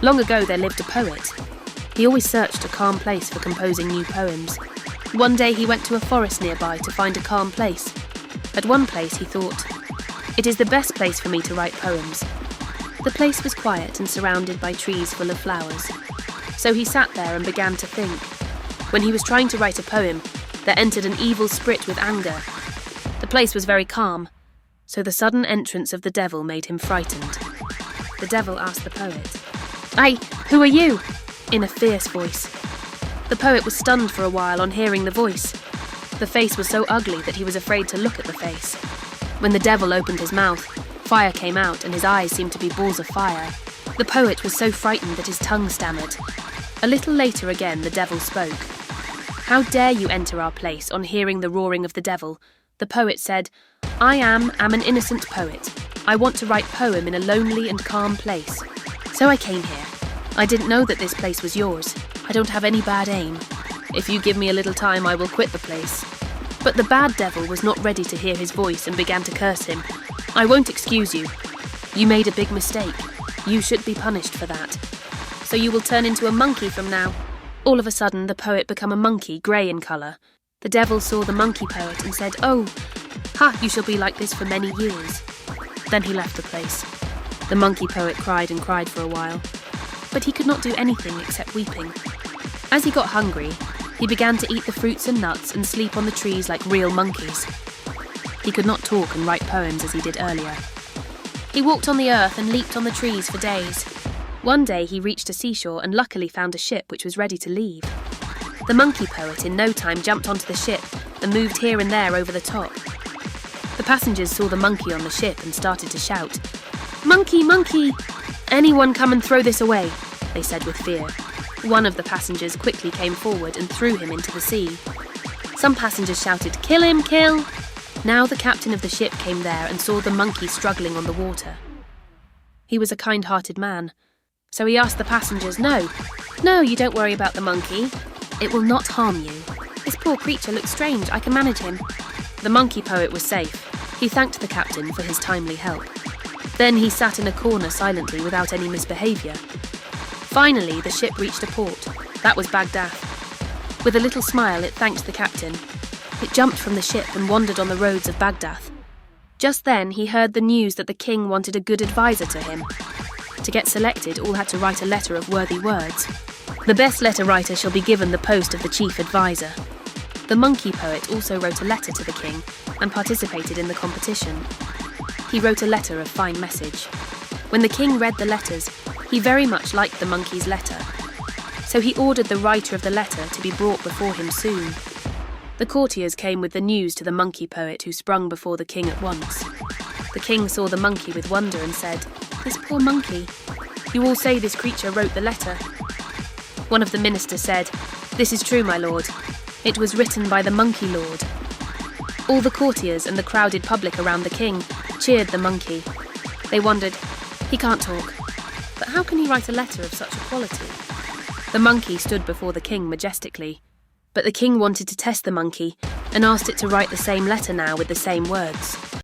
Long ago there lived a poet. He always searched a calm place for composing new poems. One day he went to a forest nearby to find a calm place. At one place he thought, "It is the best place for me to write poems." The place was quiet and surrounded by trees full of flowers. So he sat there and began to think. When he was trying to write a poem, there entered an evil spirit with anger. The place was very calm, so the sudden entrance of the devil made him frightened. The devil asked the poet, "Hey, who are you?" in a fierce voice. The poet was stunned for a while on hearing the voice. The face was so ugly that he was afraid to look at the face. When the devil opened his mouth, fire came out and his eyes seemed to be balls of fire. The poet was so frightened that his tongue stammered. A little later again the devil spoke. "How dare you enter our place?" On hearing the roaring of the devil, the poet said, I am an innocent poet. I want to write poem in a lonely and calm place. So I came here. I didn't know that this place was yours. I don't have any bad aim. If you give me a little time, I will quit the place." But the bad devil was not ready to hear his voice and began to curse him. "I won't excuse you. You made a big mistake. You should be punished for that. So you will turn into a monkey from now." All of a sudden, the poet became a monkey, grey in colour. The devil saw the monkey poet and said, "Oh, you shall be like this for many years." Then he left the place. The monkey poet cried and cried for a while, but he could not do anything except weeping. As he got hungry, he began to eat the fruits and nuts and sleep on the trees like real monkeys. He could not talk and write poems as he did earlier. He walked on the earth and leaped on the trees for days. One day he reached a seashore and luckily found a ship which was ready to leave. The monkey poet in no time jumped onto the ship and moved here and there over the top. The passengers saw the monkey on the ship and started to shout, "Monkey, monkey! Anyone come and throw this away," they said with fear. One of the passengers quickly came forward and threw him into the sea. Some passengers shouted, "Kill him, kill!" Now the captain of the ship came there and saw the monkey struggling on the water. He was a kind-hearted man, so he asked the passengers, No, you don't worry about the monkey. It will not harm you. This poor creature looks strange, I can manage him." The monkey poet was safe. He thanked the captain for his timely help. Then he sat in a corner silently without any misbehaviour. Finally, the ship reached a port. That was Baghdad. With a little smile, it thanked the captain. It jumped from the ship and wandered on the roads of Baghdad. Just then, he heard the news that the king wanted a good advisor to him. To get selected, all had to write a letter of worthy words. The best letter writer shall be given the post of the chief advisor. The monkey poet also wrote a letter to the king and participated in the competition. He wrote a letter of fine message. When the king read the letters, he very much liked the monkey's letter. So he ordered the writer of the letter to be brought before him soon. The courtiers came with the news to the monkey poet, who sprung before the king at once. The king saw the monkey with wonder and said, "This poor monkey. You all say this creature wrote the letter." One of the ministers said, "This is true, my lord. It was written by the monkey lord." All the courtiers and the crowded public around the king cheered the monkey. They wondered, "He can't talk, but how can he write a letter of such a quality?" The monkey stood before the king majestically, but the king wanted to test the monkey and asked it to write the same letter now with the same words.